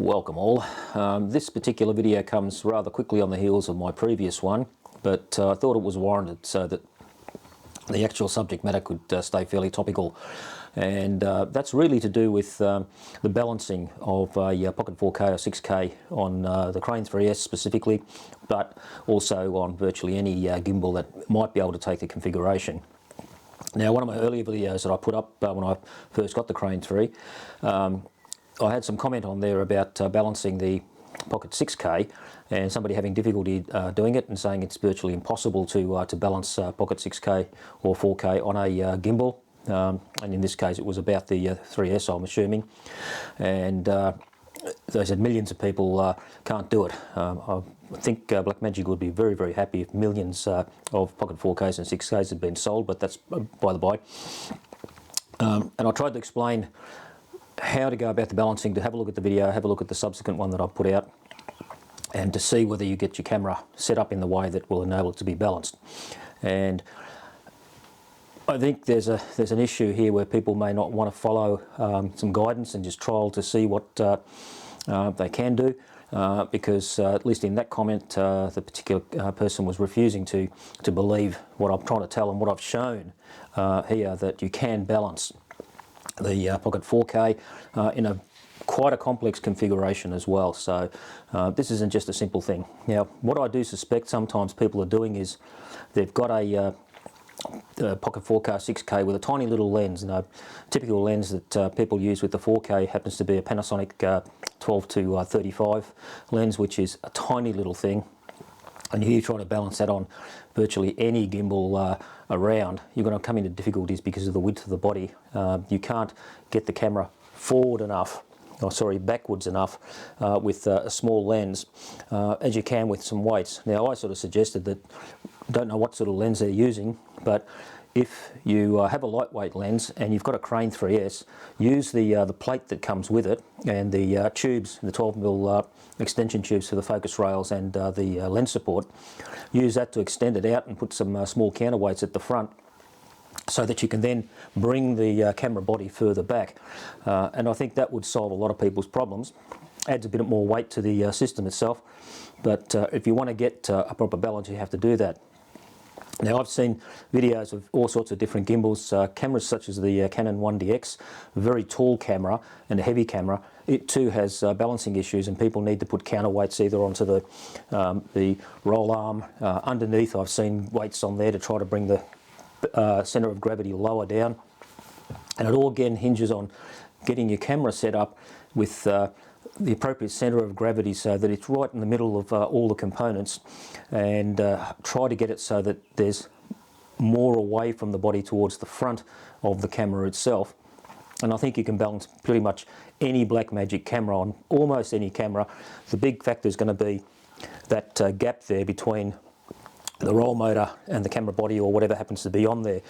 Welcome all. This particular video comes rather quickly on the heels of my previous one, but I thought it was warranted so that the actual subject matter could stay fairly topical. And that's really to do with the balancing of a Pocket 4K or 6K on the Crane 3S specifically, but also on virtually any gimbal that might be able to take the configuration. Now, one of my earlier videos that I put up when I first got the Crane 3, I had some comment on there about balancing the Pocket 6K and somebody having difficulty doing it and saying it's virtually impossible to balance Pocket 6K or 4K on a gimbal. And in this case it was about the 3S, I'm assuming, and they said millions of people can't do it. I think Blackmagic would be very, very happy if millions of Pocket 4Ks and 6Ks had been sold, but that's by the by. And I tried to explain how to go about the balancing, to have a look at the video, have a look at the subsequent one that I've put out, and to see whether you get your camera set up in the way that will enable it to be balanced. And I think there's an issue here where people may not want to follow some guidance and just trial to see what they can do, because at least in that comment the particular person was refusing to believe what I'm trying to tell them, what I've shown here, that you can balance the Pocket 4K in quite a complex configuration as well. So this isn't just a simple thing. Now, what I do suspect sometimes people are doing is they've got a Pocket 4K 6K with a tiny little lens. A typical lens that people use with the 4K happens to be a Panasonic 12 to 35 lens, which is a tiny little thing. And you're trying to balance that on virtually any gimbal around, you're going to come into difficulties because of the width of the body. You can't get the camera forward enough, or sorry, backwards enough with a small lens as you can with some weights. Now, I sort of suggested that, don't know what sort of lens they're using, but if you have a lightweight lens and you've got a Crane 3S, use the plate that comes with it and the tubes, the 12mm extension tubes for the focus rails and the lens support. Use that to extend it out and put some small counterweights at the front, so that you can then bring the camera body further back. And I think that would solve a lot of people's problems. Adds a bit more weight to the system itself, but if you want to get a proper balance, you have to do that. Now, I've seen videos of all sorts of different gimbals, cameras such as the Canon 1DX, a very tall camera and a heavy camera. It too has balancing issues, and people need to put counterweights either onto the roll arm. Underneath, I've seen weights on there to try to bring the centre of gravity lower down. And it all again hinges on getting your camera set up with the appropriate centre of gravity so that it's right in the middle of all the components, and try to get it so that there's more away from the body towards the front of the camera itself. And I think you can balance pretty much any Blackmagic camera on almost any camera. The big factor is going to be that gap there between the roll motor and the camera body, or whatever happens to be on there.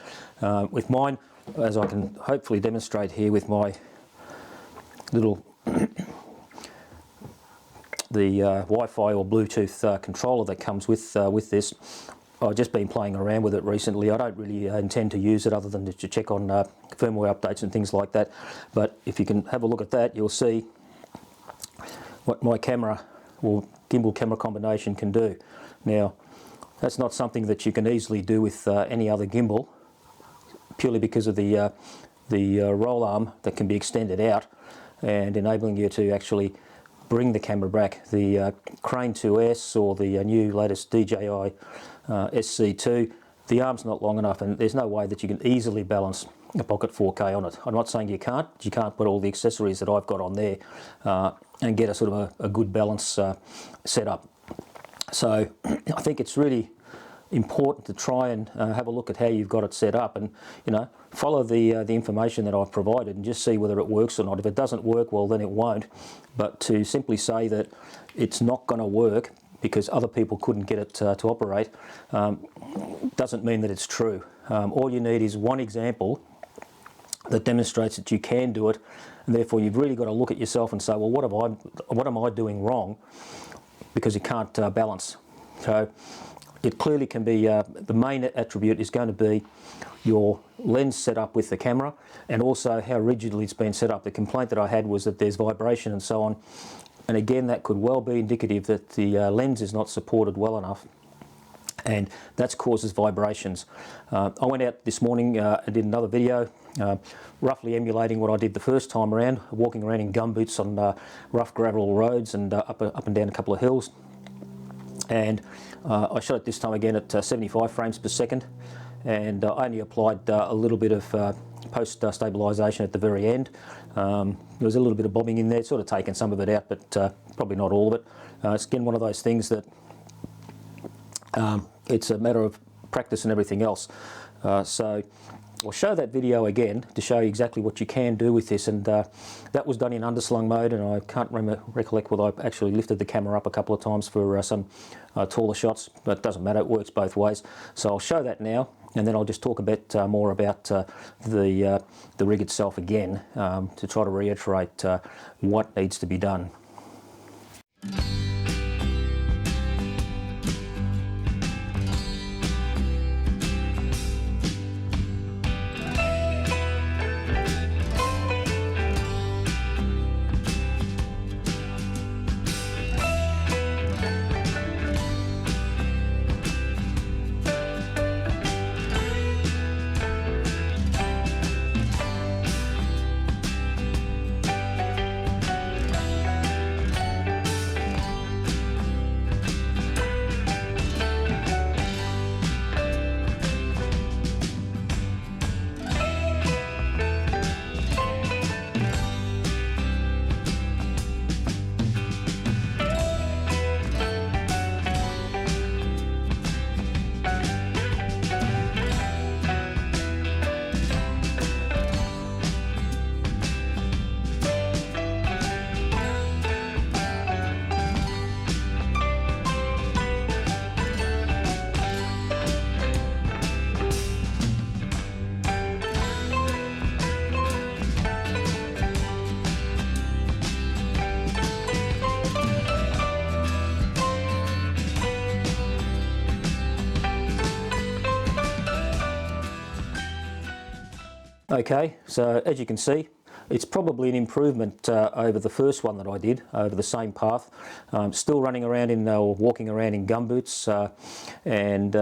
With mine, as I can hopefully demonstrate here with my little the Wi-Fi or Bluetooth controller that comes with this. I've just been playing around with it recently. I don't really intend to use it other than to check on firmware updates and things like that. But if you can have a look at that, you'll see what my camera or gimbal camera combination can do. Now, that's not something that you can easily do with any other gimbal, purely because of the roll arm that can be extended out and enabling you to actually bring the camera back. The Crane 2S or the new latest DJI SC2, the arm's not long enough, and there's no way that you can easily balance a Pocket 4K on it. I'm not saying you can't put all the accessories that I've got on there and get a sort of a good balance set up. So I think it's really important to try and have a look at how you've got it set up, and follow the information that I've provided and just see whether it works or not. If it doesn't work, well, then it won't. But to simply say that it's not going to work because other people couldn't get it to operate doesn't mean that it's true. All you need is one example that demonstrates that you can do it, and therefore you've really got to look at yourself and say, well, what am I doing wrong, because you can't balance. So it clearly can be, the main attribute is going to be your lens set up with the camera, and also how rigidly it's been set up. The complaint that I had was that there's vibration and so on. and again that could well be indicative that the lens is not supported well enough, and that causes vibrations. I went out this morning and did another video roughly emulating what I did the first time around, walking around in gumboots on rough gravel roads and up and down a couple of hills. And I shot it this time again at 75 frames per second, and I only applied a little bit of post stabilisation at the very end. There was a little bit of bobbing in there, sort of taken some of it out, but probably not all of it. It's again one of those things that it's a matter of practice and everything else. So I'll show that video again to show you exactly what you can do with this, and that was done in underslung mode, and I can't recollect whether I actually lifted the camera up a couple of times for some taller shots, but it doesn't matter, it works both ways. So I'll show that now, and then I'll just talk a bit more about the rig itself again to try to reiterate what needs to be done. Okay, so as you can see, it's probably an improvement over the first one that I did, over the same path. Still running around in, or walking around in gumboots, and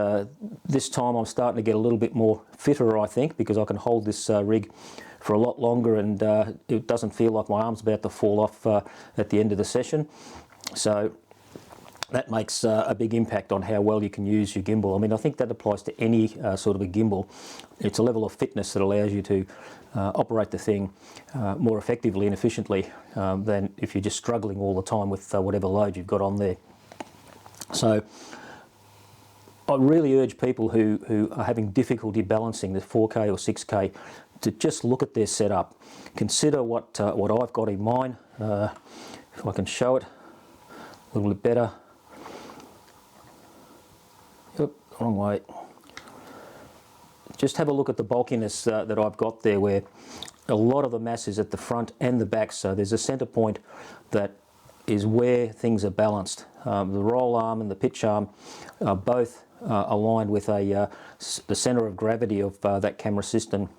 this time I'm starting to get a little bit more fitter, I think, because I can hold this rig for a lot longer, and it doesn't feel like my arm's about to fall off at the end of the session. So that makes a big impact on how well you can use your gimbal. I mean, I think that applies to any sort of a gimbal. It's a level of fitness that allows you to operate the thing more effectively and efficiently than if you're just struggling all the time with whatever load you've got on there. So I really urge people who are having difficulty balancing the 4K or 6K to just look at their setup. Consider what I've got in mind. If I can show it a little bit better. Yep, wrong way. Just have a look at the bulkiness that I've got there, where a lot of the mass is at the front and the back, so there's a center point that is where things are balanced. The roll arm and the pitch arm are both aligned with the center of gravity of that camera system.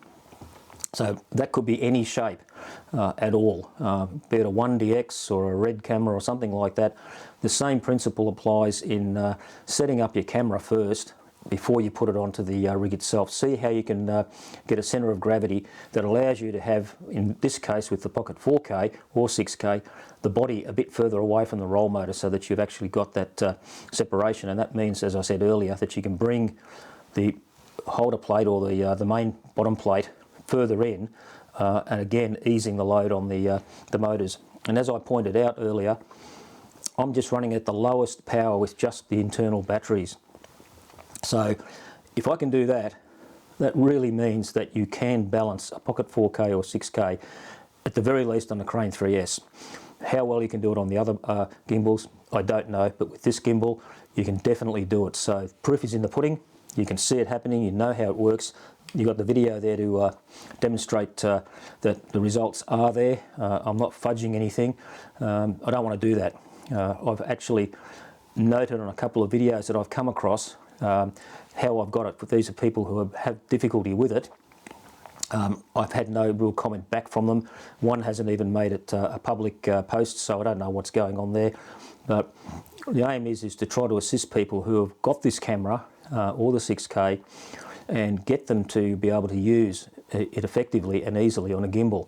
So that could be any shape at all, be it a 1DX or a red camera or something like that. The same principle applies in setting up your camera first before you put it onto the rig itself. See how you can get a center of gravity that allows you to have, in this case with the Pocket 4K or 6K, the body a bit further away from the roll motor, so that you've actually got that separation. And that means, as I said earlier, that you can bring the holder plate or the main bottom plate further in, and again easing the load on the motors. And as I pointed out earlier, I'm just running at the lowest power with just the internal batteries. So if I can do that, that really means that you can balance a Pocket 4K or 6K at the very least on the Crane 3S. How well you can do it on the other gimbals, I don't know, but with this gimbal you can definitely do it. So proof is in the pudding. You can see it happening, you know how it works. You've got the video there to demonstrate that the results are there. I'm not fudging anything. I don't want to do that. I've actually noted on a couple of videos that I've come across how I've got it. But these are people who have difficulty with it, I've had no real comment back from them. One hasn't even made it a public post, so I don't know what's going on there. But the aim is to try to assist people who have got this camera or the 6K and get them to be able to use it effectively and easily on a gimbal.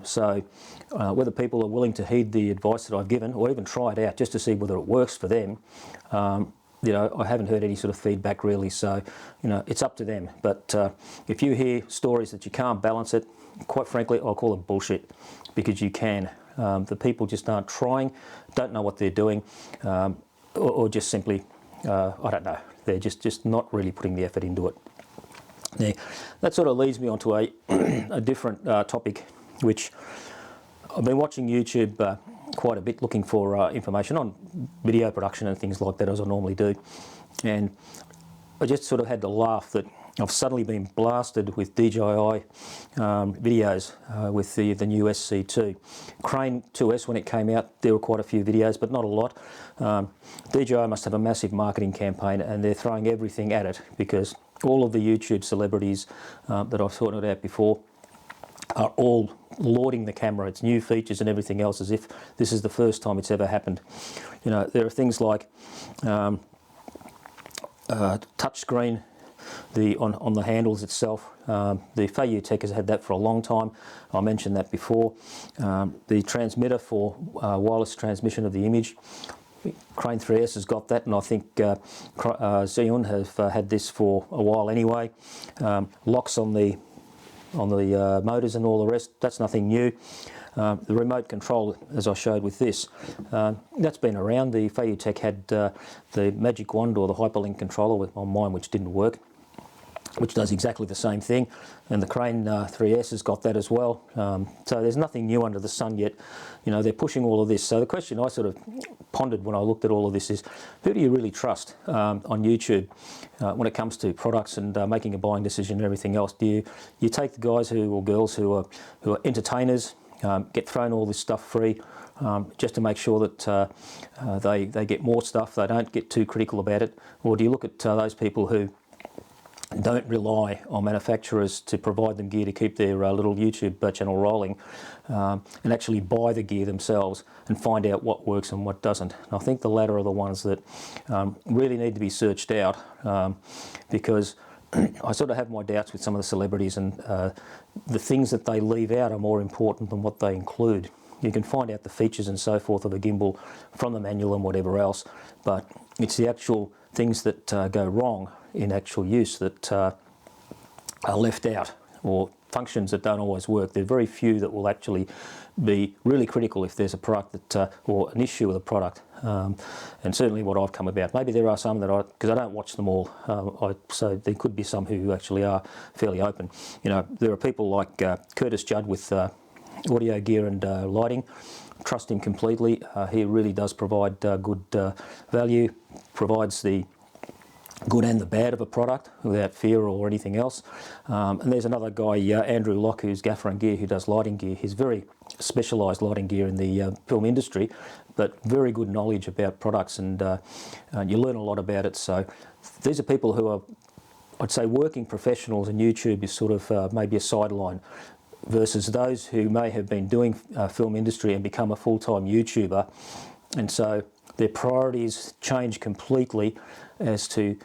So whether people are willing to heed the advice that I've given or even try it out just to see whether it works for them, you know, I haven't heard any sort of feedback really, so, you know, it's up to them. But if you hear stories that you can't balance it, quite frankly, I'll call it bullshit, because you can. The people just aren't trying, don't know what they're doing, or just simply, I don't know, they're just not really putting the effort into it. Now, that sort of leads me onto a different topic, which I've been watching YouTube quite a bit, looking for information on video production and things like that, as I normally do. And I just sort of had to laugh that I've suddenly been blasted with DJI videos with the new SC2. Crane 2S, when it came out, there were quite a few videos, but not a lot. DJI must have a massive marketing campaign, and they're throwing everything at it, because all of the YouTube celebrities that I've sorted out before are all lauding the camera, its new features and everything else, as if this is the first time it's ever happened. You know, there are things like touchscreen on the handles itself. The Feiyu Tech has had that for a long time. I mentioned that before. The transmitter for wireless transmission of the image, Crane 3S has got that, and I think Xeon have had this for a while anyway. Locks on the motors and all the rest, that's nothing new. The remote control, as I showed with this, that's been around. The Feiyu Tech had the Magic Wand or the Hyperlink controller on mine, which didn't work, which does exactly the same thing, and the Crane 3S has got that as well. So there's nothing new under the sun yet. You know, they're pushing all of this. So the question I sort of pondered when I looked at all of this is, who do you really trust on YouTube when it comes to products and making a buying decision and everything else? Do you take the guys or girls who are entertainers, get thrown all this stuff free, just to make sure that they get more stuff, they don't get too critical about it? Or do you look at those people who don't rely on manufacturers to provide them gear to keep their little YouTube channel rolling, and actually buy the gear themselves and find out what works and what doesn't? And I think the latter are the ones that really need to be searched out, because I sort of have my doubts with some of the celebrities, and the things that they leave out are more important than what they include. You can find out the features and so forth of a gimbal from the manual and whatever else, but it's the actual things that go wrong in actual use that are left out, or functions that don't always work. There are very few that will actually be really critical if there's a product that, or an issue with a product. And certainly what I've come about. Maybe there are some that because I don't watch them all, so there could be some who actually are fairly open. You know, there are people like Curtis Judd with audio gear and lighting. Trust him completely. He really does provide good value, provides the good and the bad of a product without fear or anything else. And there's another guy, Andrew Locke, who's Gaffer and Gear, who does lighting gear. He's very specialised lighting gear in the film industry, but very good knowledge about products, and you learn a lot about it. So these are people who are, I'd say, working professionals, and YouTube is sort of maybe a sideline, versus those who may have been doing film industry and become a full-time YouTuber, and so their priorities change completely as to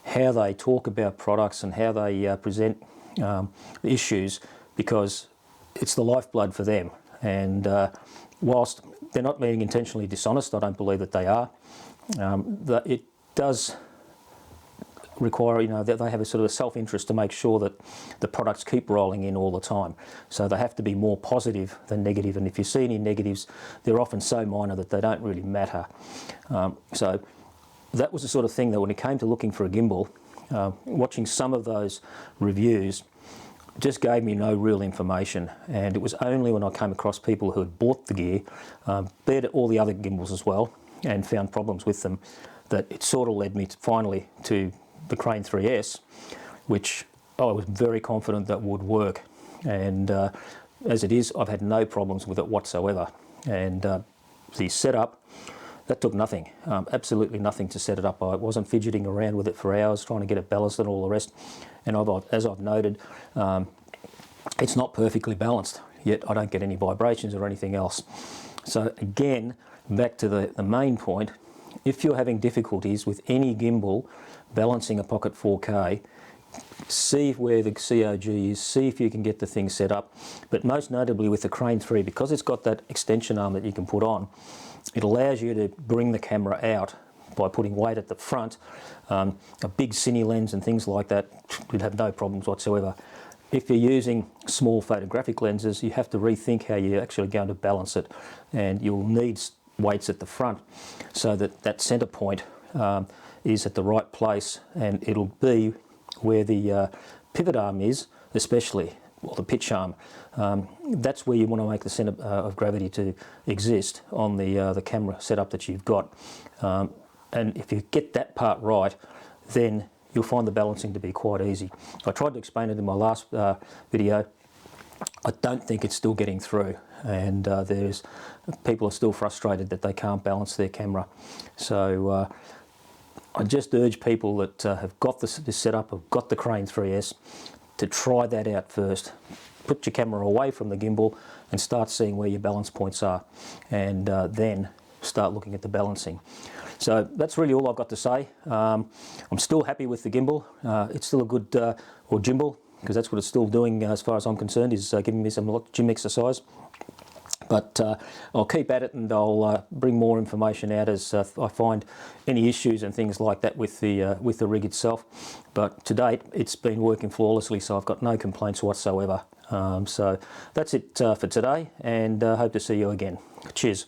how they talk about products and how they present issues, because it's the lifeblood for them. And whilst they're not being intentionally dishonest, I don't believe that they are, that it does require, you know, that they have a sort of a self-interest to make sure that the products keep rolling in all the time. So they have to be more positive than negative, and if you see any negatives, they're often so minor that they don't really matter. So that was the sort of thing that when it came to looking for a gimbal, watching some of those reviews just gave me no real information, and it was only when I came across people who had bought the gear, bought all the other gimbals as well, and found problems with them, that it sort of led me finally to the Crane 3S, which I was very confident that would work. And as it is, I've had no problems with it whatsoever. And the setup, that took nothing, absolutely nothing to set it up. I wasn't fidgeting around with it for hours trying to get it balanced and all the rest. And as I've noted, it's not perfectly balanced, yet I don't get any vibrations or anything else. So again, back to the main point, if you're having difficulties with any gimbal balancing a Pocket 4K, see where the COG is, see if you can get the thing set up. But most notably with the Crane 3, because it's got that extension arm that you can put on, it allows you to bring the camera out by putting weight at the front. A big cine lens and things like that would have no problems whatsoever. If you're using small photographic lenses, you have to rethink how you're actually going to balance it, and you'll need weights at the front so that that centre point is at the right place, and it'll be where the pivot arm is, especially, or the pitch arm. That's where you want to make the centre of gravity to exist on the camera setup that you've got. And if you get that part right, then you'll find the balancing to be quite easy. I tried to explain it in my last video. I don't think it's still getting through, and people are still frustrated that they can't balance their camera. So I just urge people that have got this setup, have got the Crane 3S, to try that out first. Put your camera away from the gimbal and start seeing where your balance points are, and then start looking at the balancing. So that's really all I've got to say. I'm still happy with the gimbal. It's still a good, or gimbal, because that's what it's still doing as far as I'm concerned, is giving me some gym exercise. But I'll keep at it, and I'll bring more information out as I find any issues and things like that with the rig itself. But to date, it's been working flawlessly, so I've got no complaints whatsoever. So that's it for today, and hope to see you again. Cheers.